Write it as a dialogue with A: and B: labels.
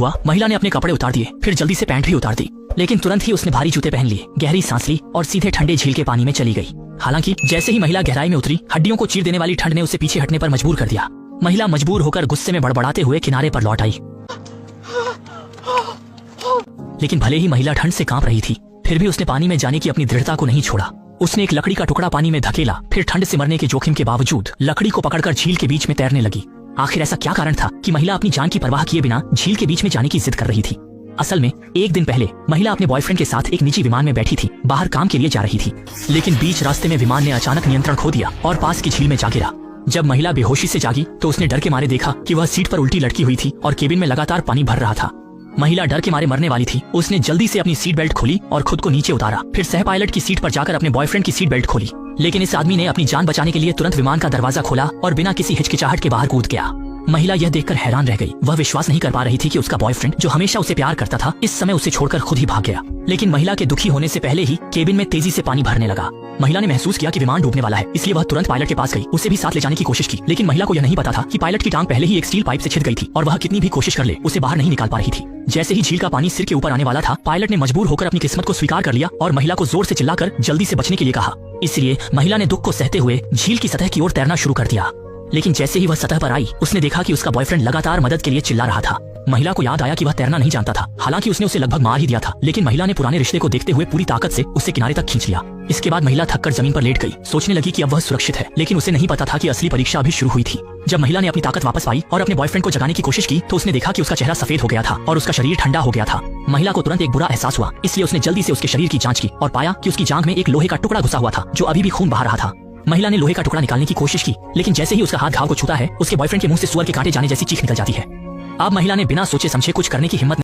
A: हुआ, महिला ने अपने कपड़े उतार दिए, फिर जल्दी से पैंट भी उतार दी, लेकिन तुरंत ही उसने भारी जूते पहन लिए, गहरी सांस ली और सीधे ठंडे झील के पानी में चली गई। हालांकि जैसे ही महिला गहराई में उतरी, हड्डियों को चीर देने वाली ठंड ने उसे पीछे हटने पर मजबूर कर दिया। महिला मजबूर होकर गुस्से में बड़बड़ाते हुए किनारे पर लौट आई। लेकिन भले ही महिला ठंड से कांप रही थी, फिर भी उसने पानी में जाने की अपनी दृढ़ता को नहीं छोड़ा। उसने एक लकड़ी का टुकड़ा पानी में धकेला, फिर ठंड से मरने के जोखिम के बावजूद लकड़ी को पकड़कर झील के बीच में तैरने लगी। आखिर ऐसा क्या कारण था कि महिला अपनी जान की परवाह किए बिना झील के बीच में जाने की जिद कर रही थी? असल में एक दिन पहले महिला अपने बॉयफ्रेंड के साथ एक निजी विमान में बैठी थी, बाहर काम के लिए जा रही थी। लेकिन बीच रास्ते में विमान ने अचानक नियंत्रण खो दिया और पास की झील में जा गिरा। जब महिला बेहोशी से जागी तो उसने डर के मारे देखा कि वह सीट पर उल्टी लटकी हुई थी और केबिन में लगातार पानी भर रहा था। महिला डर के मारे मरने वाली थी। उसने जल्दी से अपनी सीट बेल्ट खोली और खुद को नीचे उतारा, फिर सह पायलट की सीट पर जाकर अपने बॉयफ्रेंड की सीट बेल्ट खोली। लेकिन इस आदमी ने अपनी जान बचाने के लिए तुरंत विमान का दरवाजा खोला और बिना किसी हिचकिचाहट के बाहर कूद गया। महिला यह देखकर हैरान रह गई। वह विश्वास नहीं कर पा रही थी कि उसका बॉयफ्रेंड, जो हमेशा उसे प्यार करता था, इस समय उसे छोड़कर खुद ही भाग गया। लेकिन महिला के दुखी होने से पहले ही केबिन में तेजी से पानी भरने लगा। महिला ने महसूस किया कि विमान डूबने वाला है, इसलिए वह तुरंत पायलट के पास गई, उसे भी साथ ले जाने की कोशिश की। लेकिन महिला को यह नहीं पता था कि पायलट की टांग पहले ही एक स्टील पाइप से छिद गई थी और वह कितनी भी कोशिश कर ले उसे बाहर नहीं निकाल पा रही थी। जैसे ही झील का पानी सिर के ऊपर आने वाला था, पायलट ने मजबूर होकर अपनी किस्मत को स्वीकार कर लिया और महिला को जोर से चिल्लाकर जल्दी से बचने के लिए कहा। इसलिए महिला ने दुख को सहते हुए झील की सतह की ओर तैरना शुरू कर दिया। लेकिन जैसे ही वह सतह पर आई, उसने देखा कि उसका बॉयफ्रेंड लगातार मदद के लिए चिल्ला रहा था। महिला को याद आया कि वह तैरना नहीं जानता था। हालांकि उसने उसे लगभग मार ही दिया था, लेकिन महिला ने पुराने रिश्ते को देखते हुए पूरी ताकत से उसे किनारे तक खींच लिया। इसके बाद महिला थककर जमीन पर लेट गई, सोचने लगी कि अब वह सुरक्षित है। लेकिन उसे नहीं पता था कि असली परीक्षा अभी शुरू हुई थी। जब महिला ने अपनी ताकत वापस पाई और अपने बॉयफ्रेंड को जगाने की कोशिश की, तो उसने देखा कि उसका चेहरा सफेद हो गया था और उसका शरीर ठंडा हो गया था। महिला को तुरंत एक बुरा एहसास हुआ, इसलिए उसने जल्दी से उसके शरीर की जांच की और पाया कि उसकी जांघ में एक लोहे का टुकड़ा घुसा हुआ था, जो अभी भी खून बहा रहा था। महिला ने लोहे का टुकड़ा निकालने की कोशिश की, लेकिन जैसे ही उसका हाथ घाव को छूता है, उसके बॉयफ्रेंड के मुंह से सुअर के कांटे जाने जैसी चीख निकल जाती है। अब महिला ने बिना सोचे समझे कुछ करने की हिम्मत